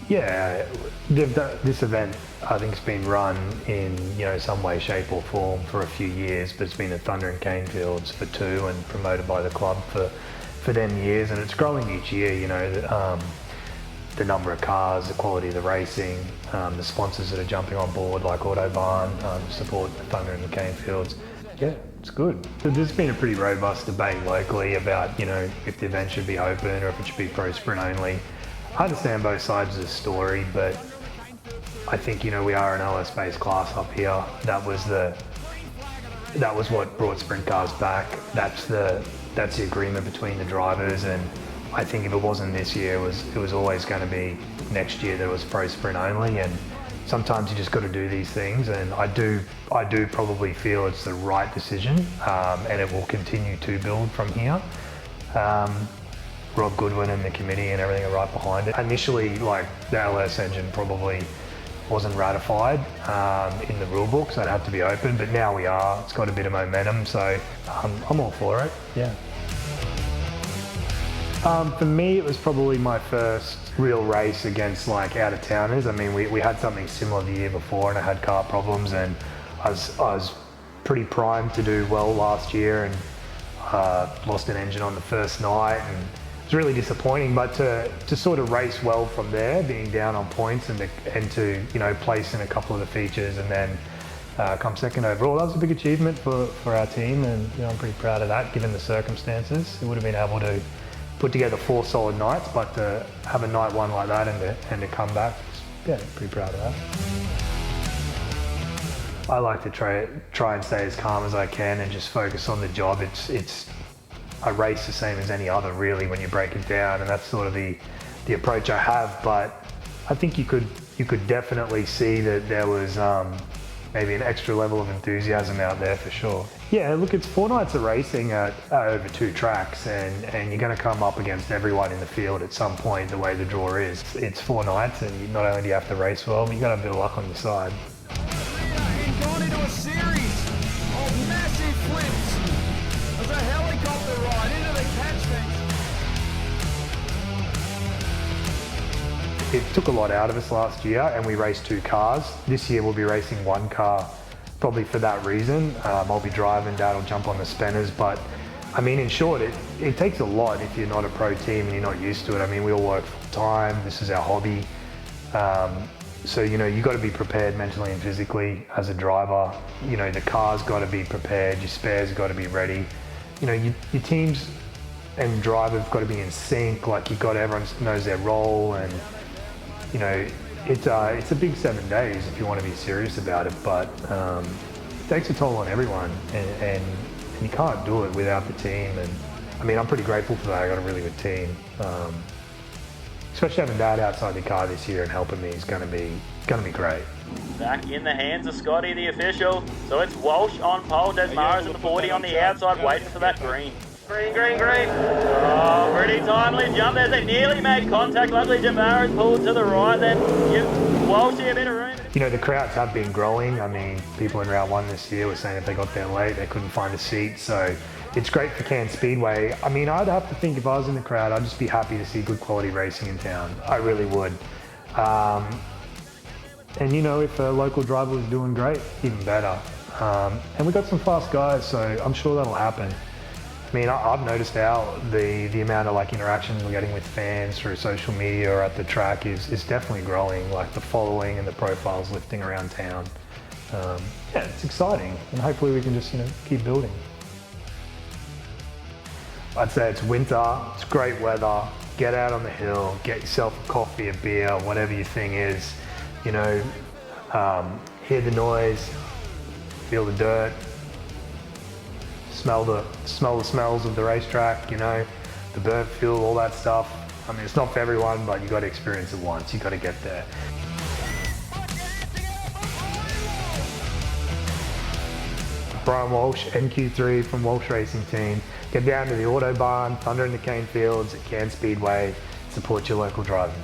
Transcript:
Yeah, this event I think has been run in some way, shape or form for a few years, but it's been at Thunder and Canefields for 2 and promoted by the club for them years, and it's growing each year. The number of cars, the quality of the racing, the sponsors that are jumping on board like Autobahn support Thunder and the Canefields. Yeah, it's good. There's been a pretty robust debate locally about if the event should be open or if it should be pro sprint only. I understand both sides of the story, but I think we are an LS-based class up here. That was what brought sprint cars back. That's the agreement between the drivers, and I think if it wasn't this year, it was always going to be next year that it was pro sprint only. And sometimes you just got to do these things, and I do probably feel it's the right decision, and it will continue to build from here. Rob Goodwin and the committee and everything are right behind it. Initially, the LS engine probably wasn't ratified in the rule book, so it had to be open, but now we are. It's got a bit of momentum, so I'm all for it, yeah. For me, it was probably my first real race against out-of-towners. I mean, we had something similar the year before and I had car problems, and I was pretty primed to do well last year, and lost an engine on the first night, and it was really disappointing. But to sort of race well from there, being down on points and to place in a couple of the features and then come second overall, that was a big achievement for our team, and I'm pretty proud of that given the circumstances. It would have been able to put together 4 solid nights, but to have a night 1 like that and to come back, yeah, pretty proud of that. I like to try and stay as calm as I can and just focus on the job. It's a race the same as any other, really, when you break it down, and that's sort of the approach I have. But I think you could definitely see that there was maybe an extra level of enthusiasm out there for sure. Yeah, look, it's 4 nights of racing over 2 tracks, and you're going to come up against everyone in the field at some point. The way the draw is, it's 4 nights, and not only do you have to race well, but you got to have a bit of luck on your side. Going into a series of massive flips as a helicopter ride into the catch fence. It took a lot out of us last year, and we raced 2 cars. This year we'll be racing 1 car, probably for that reason. I'll be driving, Dad will jump on the spinners, but I mean, in short, it takes a lot if you're not a pro team and you're not used to it. I mean, we all work full time, this is our hobby. So, you got to be prepared mentally and physically as a driver. The car's got to be prepared, your spares got to be ready. Your teams and drivers got to be in sync, everyone knows their role, and it's a big 7 days if you want to be serious about it, but it takes a toll on everyone, and you can't do it without the team. And I mean, I'm pretty grateful for that. I got a really good team. Especially having Dad outside the car this year and helping me is going to be great. Back in the hands of Scotty, the official. So it's Walsh on pole, Desmarais in the 40 on the outside, waiting for that green. Green, green, green. Oh, pretty timely jump there. They nearly made contact. Lovely Desmarais pulled to the right then. Walsh here, a bit of room. The crowds have been growing. I mean, people in round 1 this year were saying if they got there late, they couldn't find a seat. So it's great for Cairns Speedway. I mean, I'd have to think if I was in the crowd, I'd just be happy to see good quality racing in town. I really would. And if a local driver was doing great, even better. And we got some fast guys, so I'm sure that'll happen. I mean, I've noticed now the amount of interactions we're getting with fans through social media or at the track is definitely growing. The following and the profiles lifting around town. Yeah, it's exciting, and hopefully we can just keep building. I'd say it's winter, it's great weather. Get out on the hill, get yourself a coffee, a beer, whatever your thing is. Hear the noise, feel the dirt. Smell the smells of the racetrack, the burnt fuel, all that stuff. I mean, it's not for everyone, but you got to experience it once. You got to get there. Brian Walsh, NQ3 from Walsh Racing Team. Get down to the Autobahn, Thunder and the Canefields at Cairns Speedway. Support your local drivers.